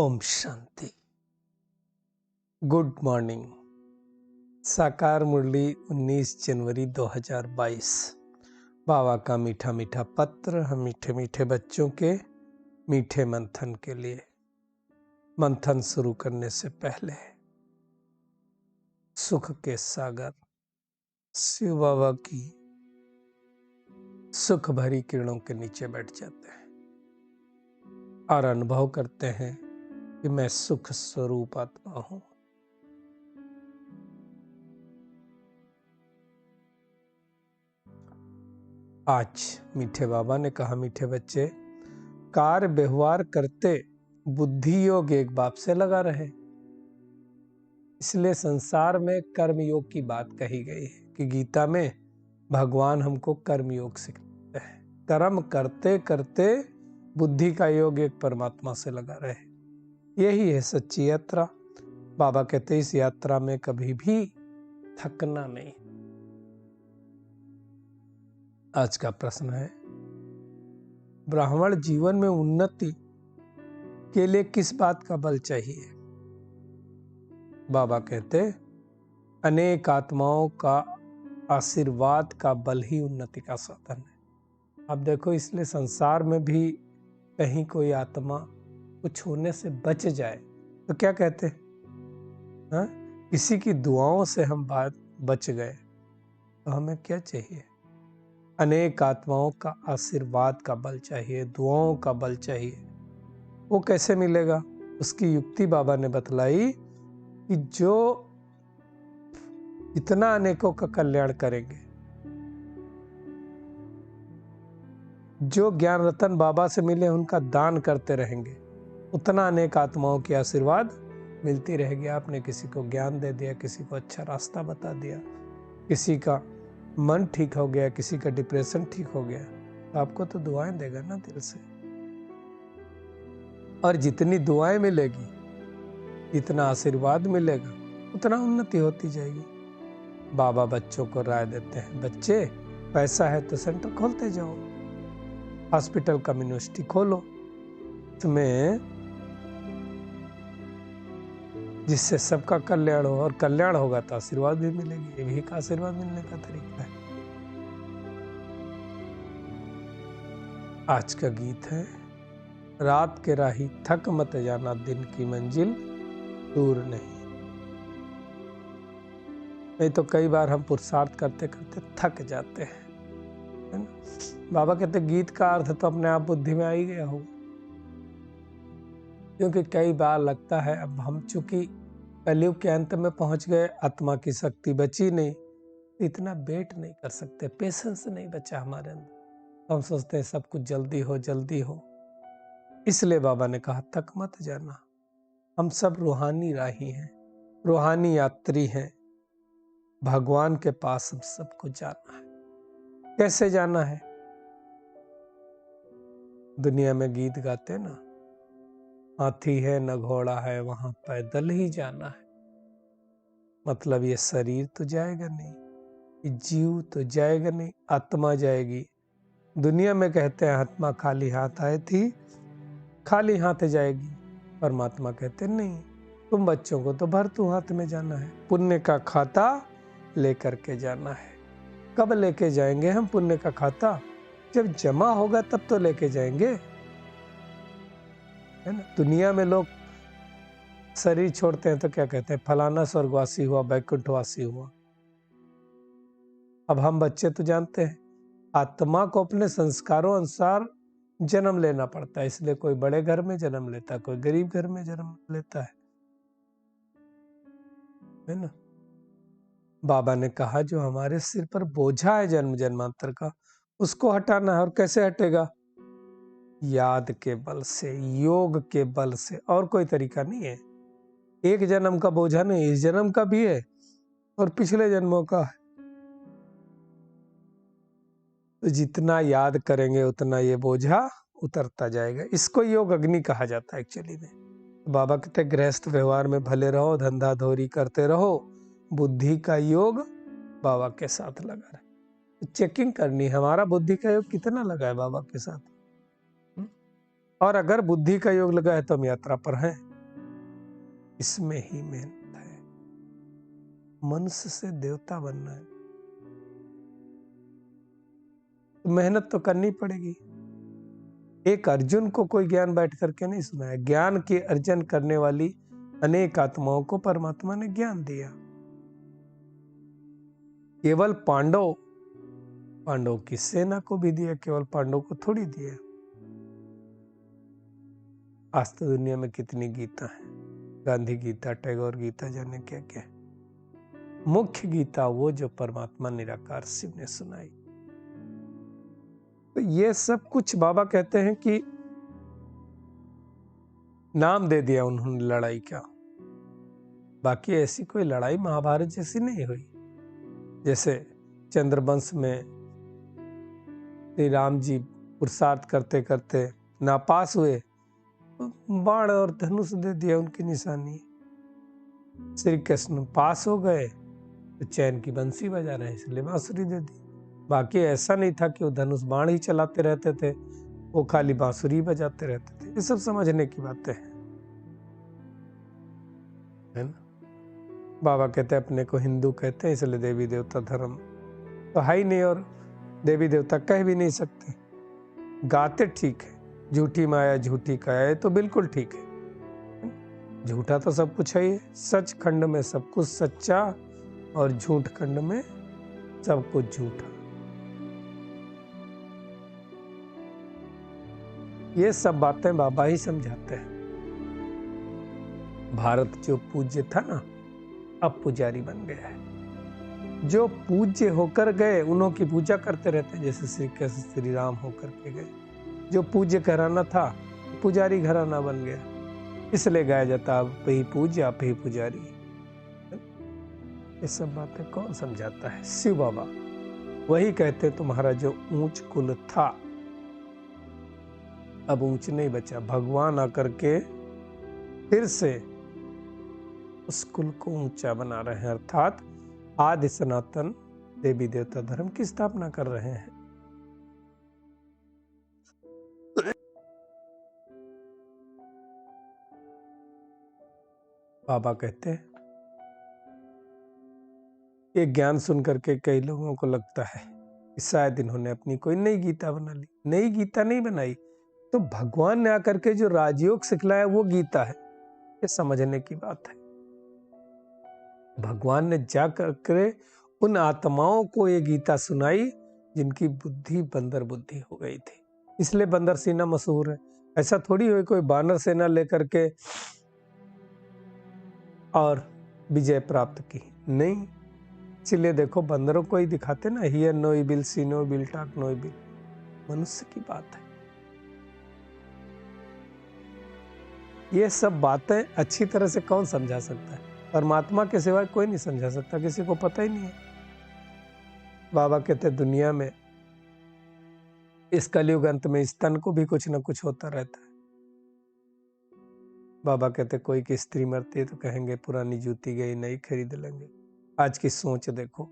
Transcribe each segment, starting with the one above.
Om Shanti. Good morning. साकार मुरली 19 जनवरी 2022। बाबा का मीठा मीठा पत्र हम मीठे मीठे बच्चों के मीठे मंथन के लिए। मंथन शुरू करने से पहले सुख के सागर शिव बाबा की सुख भरी किरणों के नीचे बैठ जाते हैं और अनुभव करते हैं कि मैं सुख स्वरूप आत्मा हूं। आज मीठे बाबा ने कहा, मीठे बच्चे, कार्य व्यवहार करते बुद्धि योग एक बाप से लगा रहे। इसलिए संसार में कर्म योग की बात कही गई है कि गीता में भगवान हमको कर्म योग सिखाते हैं। कर्म करते करते बुद्धि का योग एक परमात्मा से लगा रहे। यही है सच्ची यात्रा। बाबा कहते इस यात्रा में कभी भी थकना नहीं। आज का प्रश्न है, ब्राह्मण जीवन में उन्नति के लिए किस बात का बल चाहिए? बाबा कहते अनेक आत्माओं का आशीर्वाद का बल ही उन्नति का साधन है। अब देखो, इसलिए संसार में भी कहीं कोई आत्मा कुछ होने से बच जाए तो क्या कहते हैं? किसी की दुआओं से हम बच गए तो हमें क्या चाहिए? अनेक आत्माओं का आशीर्वाद का बल चाहिए, दुआओं का बल चाहिए। वो कैसे मिलेगा? उसकी युक्ति बाबा ने बतलाई कि जो इतना अनेकों का कल्याण करेंगे, जो ज्ञान रतन बाबा से मिले उनका दान करते रहेंगे, उतना अनेक आत्माओं की आशीर्वाद मिलती रहेगी। आपने किसी को ज्ञान दे दिया, किसी को अच्छा रास्ता बता दिया, किसी का मन ठीक हो गया, किसी का डिप्रेशन ठीक हो गया, तो आपको तो दुआएं देगा ना दिल से। और जितनी दुआएं मिलेगी, जितना आशीर्वाद मिलेगा, उतना उन्नति होती जाएगी। बाबा बच्चों को राय देते हैं, बच्चे पैसा है तो सेंटर खोलते जाओ, हॉस्पिटल कम्युनिटी खोलो, तुम्हें जिससे सबका कल्याण हो, और कल्याण होगा तो आशीर्वाद भी मिलेगी। ये भी एक आशीर्वाद मिलने का तरीका है। आज का गीत है, रात के राही थक मत जाना, दिन की मंजिल दूर नहीं। नहीं तो कई बार हम पुरुषार्थ करते करते थक जाते हैं, है ना? बाबा कहते गीत का अर्थ तो अपने आप बुद्धि में आ ही गया होगा। क्योंकि कई बार लगता है अब हम चूंकि कलयुग के अंत में पहुंच गए, आत्मा की शक्ति बची नहीं, इतना वेट नहीं कर सकते, पेशेंस नहीं बचा हमारे अंदर। हम सोचते हैं सब कुछ जल्दी हो जल्दी हो। इसलिए बाबा ने कहा थक मत जाना। हम सब रूहानी राही हैं, रूहानी यात्री हैं। भगवान के पास हम सबको जाना है। कैसे जाना है? दुनिया में गीत गाते ना, हाथी है न घोड़ा है, वहां पैदल ही जाना है। मतलब ये शरीर तो जाएगा नहीं, ये जीव तो जाएगा नहीं, आत्मा जाएगी। दुनिया में कहते हैं आत्मा खाली हाथ आई थी, खाली हाथ जाएगी। परमात्मा कहते नहीं, तुम बच्चों को तो भरतू हाथ में जाना है, पुण्य का खाता लेकर के जाना है। कब लेके जाएंगे हम पुण्य का खाता? जब जमा होगा तब तो लेके जाएंगे, है ना? दुनिया में लोग शरीर छोड़ते हैं तो क्या कहते हैं, फलाना स्वर्गवासी हुआ, बैकुंठवासी हुआ। अब हम बच्चे तो जानते हैं आत्मा को अपने संस्कारों अनुसार जन्म लेना पड़ता है। इसलिए कोई बड़े घर में जन्म लेता है, कोई गरीब घर में जन्म लेता है ना? बाबा ने कहा जो हमारे सिर पर बोझा है जन्म जन्मांतर का, उसको हटाना है। और कैसे हटेगा? याद के बल से, योग के बल से, और कोई तरीका नहीं है। एक जन्म का बोझा नहीं, इस जन्म का भी है और पिछले जन्मों का है। तो जितना याद करेंगे उतना ये बोझा उतरता जाएगा। इसको योग अग्नि कहा जाता है एक्चुअली में। तो बाबा कहते गृहस्थ व्यवहार में भले रहो, धंधा धोरी करते रहो, बुद्धि का योग बाबा के साथ लगा रहे। तो चेकिंग करनी, हमारा बुद्धि का योग कितना लगा है बाबा के साथ। और अगर बुद्धि का योग लगा है तो हम यात्रा पर हैं। इसमें ही मेहनत है। मनुष्य से देवता बनना है तो मेहनत तो करनी पड़ेगी। एक अर्जुन को कोई ज्ञान बैठ करके नहीं सुनाया, ज्ञान के अर्जन करने वाली अनेक आत्माओं को परमात्मा ने ज्ञान दिया। केवल पांडव की सेना को भी दिया, केवल पांडव को थोड़ी दिया। आज तो दुनिया में कितनी गीता है, गांधी गीता, टैगोर गीता, जाने क्या क्या। मुख्य गीता वो जो परमात्मा निराकार शिव ने सुनाई। तो ये सब कुछ बाबा कहते हैं कि नाम दे दिया उन्होंने लड़ाई का। बाकी ऐसी कोई लड़ाई महाभारत जैसी नहीं हुई। जैसे चंद्रवंश में श्री राम जी पुरुषार्थ करते करते नापास हुए, बाण और धनुष दे दिया उनकी निशानी। श्री कृष्ण पास हो गए तो चैन की बंसी बजा रहे इसलिए बांसुरी दे दी। बाकी ऐसा नहीं था कि वो धनुष बाण ही चलाते रहते थे, वो खाली बांसुरी बजाते रहते थे। ये सब समझने की बातें हैं, है ना। बाबा कहते हैं अपने को हिंदू कहते हैं इसलिए देवी देवता धर्म तो है ही नहीं, और देवी देवता कह भी नहीं सकते। गाते ठीक है, झूठी माया झूठी काया तो बिल्कुल ठीक है। झूठा तो सब कुछ है ही, सच खंड में सब कुछ सच्चा और झूठ खंड में सब कुछ झूठा। ये सब बातें बाबा ही समझाते हैं। भारत जो पूज्य था ना, अब पुजारी बन गया है। जो पूज्य होकर गए उन्हों की पूजा करते रहते हैं, जैसे श्री कृष्ण श्री राम होकर के गए। जो पूज्य घराना था पुजारी घराना बन गया, इसलिए गाया जाता आप ही पूज्य आप ही पुजारी। ये सब बातें कौन समझाता है? शिव बाबा। वही कहते तुम्हारा जो ऊंच कुल था अब ऊंच नहीं बचा। भगवान आकर के फिर से उस कुल को ऊंचा बना रहे हैं, अर्थात आदि सनातन देवी देवता धर्म की स्थापना कर रहे हैं। बाबा कहते हैं ये ज्ञान सुन करके कई लोगों को लगता है कि शायद इन्होंने अपनी कोई नई गीता बना ली। नई गीता नहीं बनाई, तो भगवान ने आकर के जो राजयोग सिखलाया वो गीता है। ये समझने की बात है। भगवान ने जा करके उन आत्माओं को ये गीता सुनाई जिनकी बुद्धि बंदर बुद्धि हो गई थी, इसलिए बंदर सेना मशहूर है। ऐसा थोड़ी हो कोई बानर सेना लेकर के और विजय प्राप्त की, नहीं। इसलिए देखो बंदरों को ही दिखाते ना, hear no evil, see no evil, talk no evil. मनुष्य की बात है। ये सब बातें अच्छी तरह से कौन समझा सकता है? परमात्मा के सिवाय कोई नहीं समझा सकता, किसी को पता ही नहीं है। बाबा कहते दुनिया में इस कलयुग अंत में इस तन को भी कुछ ना कुछ होता रहता है। बाबा कहते कोई की स्त्री मरती है तो कहेंगे पुरानी जूती गई नई खरीद लेंगे। आज की सोच देखो।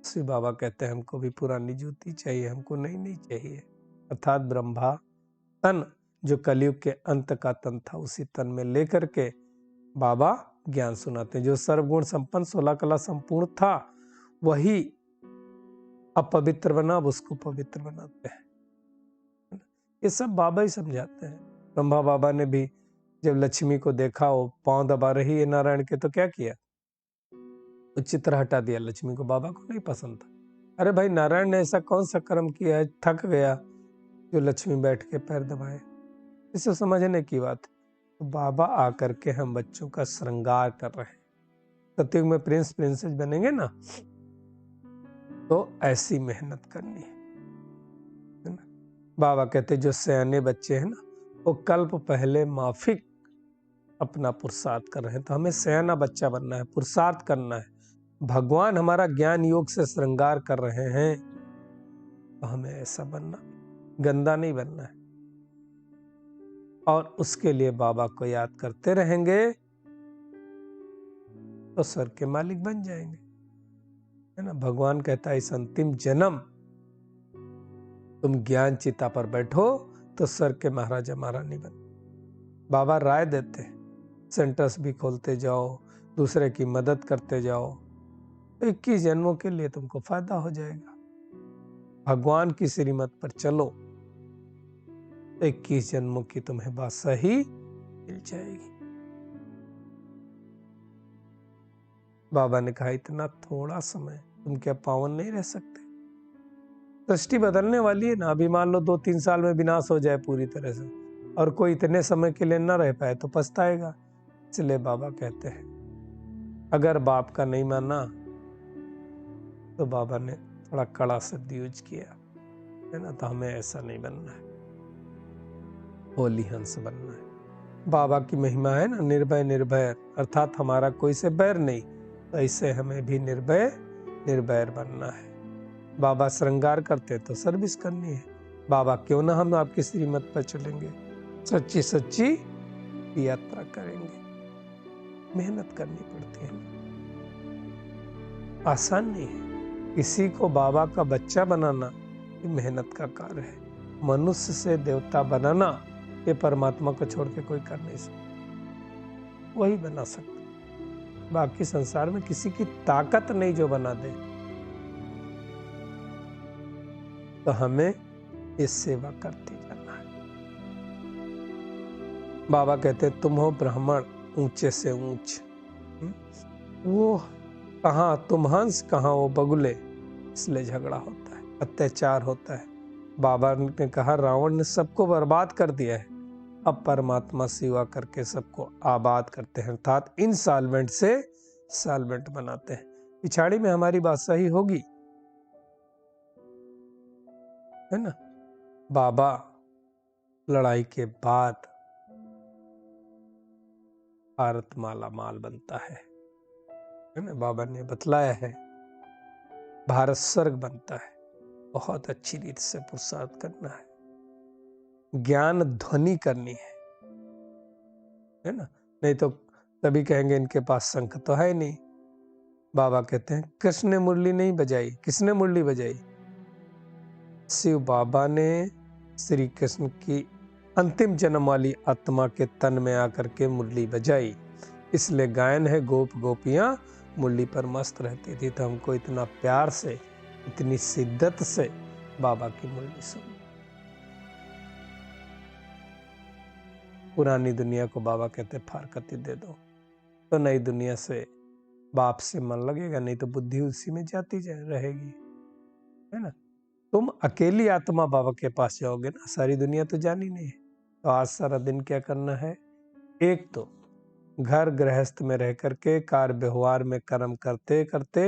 श्री बाबा कहते हैं हमको भी पुरानी जूती चाहिए, हमको नई नहीं चाहिए। अर्थात ब्रह्मा तन जो कलयुग के अंत का तन था उसी तन में लेकर के बाबा ज्ञान सुनाते हैं। जो सर्वगुण संपन्न 16 कला संपूर्ण था वही अपवित्र बना, उसको पवित्र बनाते हैं। ये सब बाबा ही समझाते हैं। ब्रह्मा बाबा ने भी जब लक्ष्मी को देखा वो पांव दबा रही है नारायण के, तो क्या किया? तो चित्र हटा दिया। लक्ष्मी को, बाबा को नहीं पसंद था। अरे भाई नारायण ने ऐसा कौन सा कर्म किया है, थक गया जो लक्ष्मी बैठ के पैर दबाए? इसे समझने की बात। तो बाबा आकर के हम बच्चों का श्रृंगार कर रहे हैं। सतयुग में प्रिंस प्रिंसेस बनेंगे ना, तो ऐसी मेहनत करनी है ना। बाबा कहते जो सयाने बच्चे हैं ना, वो कल्प पहले माफिक अपना पुरुषार्थ कर रहे हैं। तो हमें सयाना बच्चा बनना है, पुरुषार्थ करना है। भगवान हमारा ज्ञान योग से श्रृंगार कर रहे हैं, तो हमें ऐसा बनना, गंदा नहीं बनना है। और उसके लिए बाबा को याद करते रहेंगे तो स्वर्ग के मालिक बन जाएंगे, है ना। भगवान कहता है इस अंतिम जन्म तुम ज्ञान चिता पर बैठो तो स्वर्ग के महाराजा महारानी बन। बाबा राय देते हैं सेंटर्स भी खोलते जाओ, दूसरे की मदद करते जाओ, 21 जन्मों के लिए तुमको फायदा हो जाएगा। भगवान की श्रीमत पर चलो, 21 जन्मों की तुम्हें बादशाही मिल जाएगी। बाबा ने कहा इतना थोड़ा समय तुम क्या पावन नहीं रह सकते? सृष्टि बदलने वाली है ना, अभी मान लो 2-3 साल में विनाश हो जाए पूरी तरह से, और कोई इतने समय के लिए न रह पाए तो पछताएगा। इसलिए बाबा कहते हैं अगर बाप का नहीं माना तो बाबा ने थोड़ा कड़ा शब्द यूज किया है ना, तो हमें ऐसा नहीं बनना है, होली हंस बनना है। बाबा की महिमा है ना, निर्भय निर्भय, अर्थात हमारा कोई से बैर नहीं, तो ऐसे हमें भी निर्भय निर्भैर बनना है। बाबा श्रृंगार करते तो सर्विस करनी है। बाबा क्यों ना हम आपकी श्रीमत पर चलेंगे, सच्ची सच्ची यात्रा करेंगे। मेहनत करनी पड़ती है, आसान नहीं है। किसी को बाबा का बच्चा बनाना ये मेहनत का कार्य है। मनुष्य से देवता बनाना ये परमात्मा को छोड़ के कोई कर नहीं सकता, वही बना सकता। बाकी संसार में किसी की ताकत नहीं जो बना दे। तो हमें इस सेवा करते जाना है। बाबा कहते तुम हो ब्राह्मण ऊंचे से ऊंच, वो कहाँ तुम हंस कहाँ वो बगुले, इसलिए झगड़ा होता है, अत्याचार होता है। बाबा ने कहा रावण ने सबको बर्बाद कर दिया है, अब परमात्मा सेवा करके सबको आबाद करते हैं, अर्थात इंसॉल्वेंट से सॉल्वेंट बनाते हैं। पिछाड़ी में हमारी बादशाही होगी, है ना। बाबा लड़ाई के बाद भारत माला माल बनता है ना, बाबा ने बतलाया है भारत स्वर्ग बनता है। बहुत अच्छी रीत से पुरुषार्थ करना है, ज्ञान ध्वनि करनी है ना, नहीं तो तभी कहेंगे इनके पास शंख तो है नहीं। बाबा कहते हैं कृष्ण ने मुरली नहीं बजाई, किसने मुरली बजाई? शिव बाबा ने श्री कृष्ण की अंतिम जन्म वाली आत्मा के तन में आकर के मुरली बजाई। इसलिए गायन है गोप गोपियां मुरली पर मस्त रहती थी। तो हमको इतना प्यार से, इतनी शिद्दत से बाबा की मुरली सुनी। पुरानी दुनिया को बाबा कहते फारकती दे दो, तो नई दुनिया से बाप से मन लगेगा, नहीं तो बुद्धि उसी में जाती रहेगी, है ना। तुम अकेली आत्मा बाबा के पास जाओगे ना, सारी दुनिया तो जानी नहीं है। तो आज सारा दिन क्या करना है, एक तो घर गृहस्थ में रह करके कार्य व्यवहार में कर्म करते करते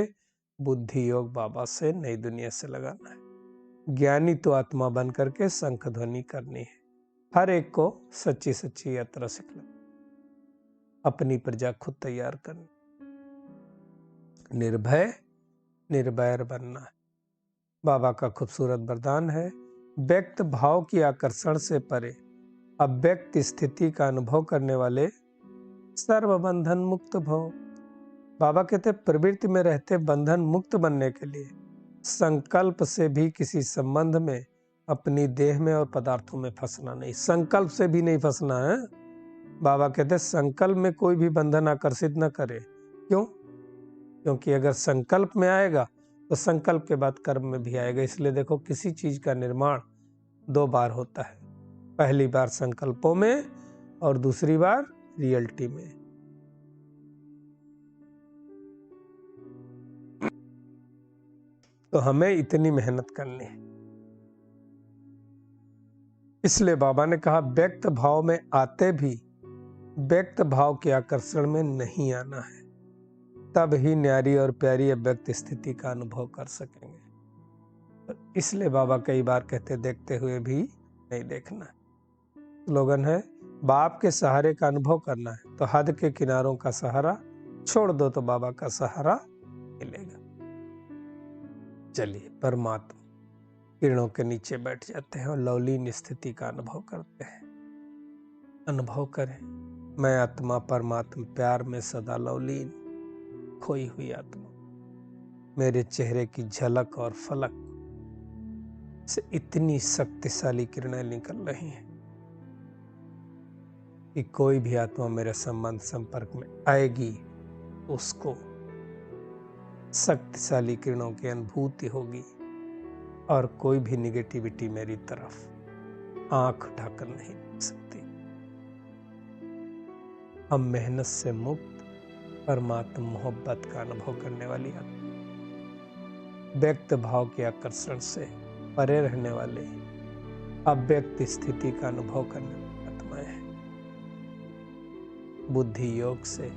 बुद्धि योग बाबा से नई दुनिया से लगाना है। ज्ञानी तो आत्मा बन करके शंख ध्वनि करनी है। हर एक को सच्ची सच्ची यात्रा सिखला, अपनी प्रजा खुद तैयार करनी, निर्भय निर्भैर बनना है। बाबा का खूबसूरत वरदान है व्यक्त भाव की आकर्षण से परे अव्यक्त स्थिति का अनुभव करने वाले सर्वबंधन मुक्त भव। बाबा कहते प्रवृत्ति में रहते बंधन मुक्त बनने के लिए संकल्प से भी किसी संबंध में, अपनी देह में और पदार्थों में फंसना नहीं। संकल्प से भी नहीं फंसना है। बाबा कहते संकल्प में कोई भी बंधन आकर्षित न करे। क्यों? क्योंकि अगर संकल्प में आएगा तो संकल्प के बाद कर्म में भी आएगा। इसलिए देखो किसी चीज का निर्माण 2 बार होता है, पहली बार संकल्पों में और दूसरी बार रियलिटी में। तो हमें इतनी मेहनत करनी है। इसलिए बाबा ने कहा व्यक्त भाव में आते भी व्यक्त भाव के आकर्षण में नहीं आना है, तब ही न्यारी और प्यारी अव्यक्त स्थिति का अनुभव कर सकेंगे। तो इसलिए बाबा कई बार कहते देखते हुए भी नहीं देखना। स्लोगन है बाप के सहारे का अनुभव करना है, तो हद के किनारों का सहारा छोड़ दो तो बाबा का सहारा मिलेगा। चलिए परमात्मा किरणों के नीचे बैठ जाते हैं और लवलीन स्थिति का अनुभव करते हैं। अनुभव करें मैं आत्मा परमात्मा प्यार में सदा लवलीन, खोई हुई आत्मा। मेरे चेहरे की झलक और फलक से इतनी शक्तिशाली किरणें निकल रही हैं। कि कोई भी आत्मा मेरे संबंध संपर्क में आएगी, उसको शक्तिशाली किरणों की अनुभूति होगी और कोई भी निगेटिविटी मेरी तरफ आंख उठाकर नहीं देख सकती। हम मेहनत से मुक्त परमात्मा मोहब्बत का अनुभव करने वाली आत्मा, व्यक्त भाव के आकर्षण से परे रहने वाले अव्यक्त स्थिति का अनुभव करने वाली आत्माएं हैं। बुद्धि योग से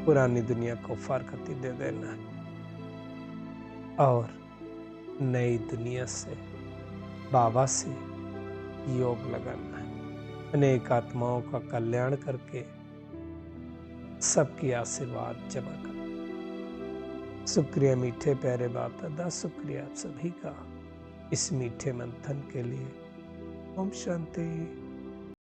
पुरानी दुनिया को फारकती दे देना है और नई दुनिया से बाबा से योग लगाना है। अनेक आत्माओं का कल्याण करके सबकी आशीर्वाद जमा कर। शुक्रिया मीठे प्यारे बाप दादा, शुक्रिया आप सभी का इस मीठे मंथन के लिए। ओम शांति।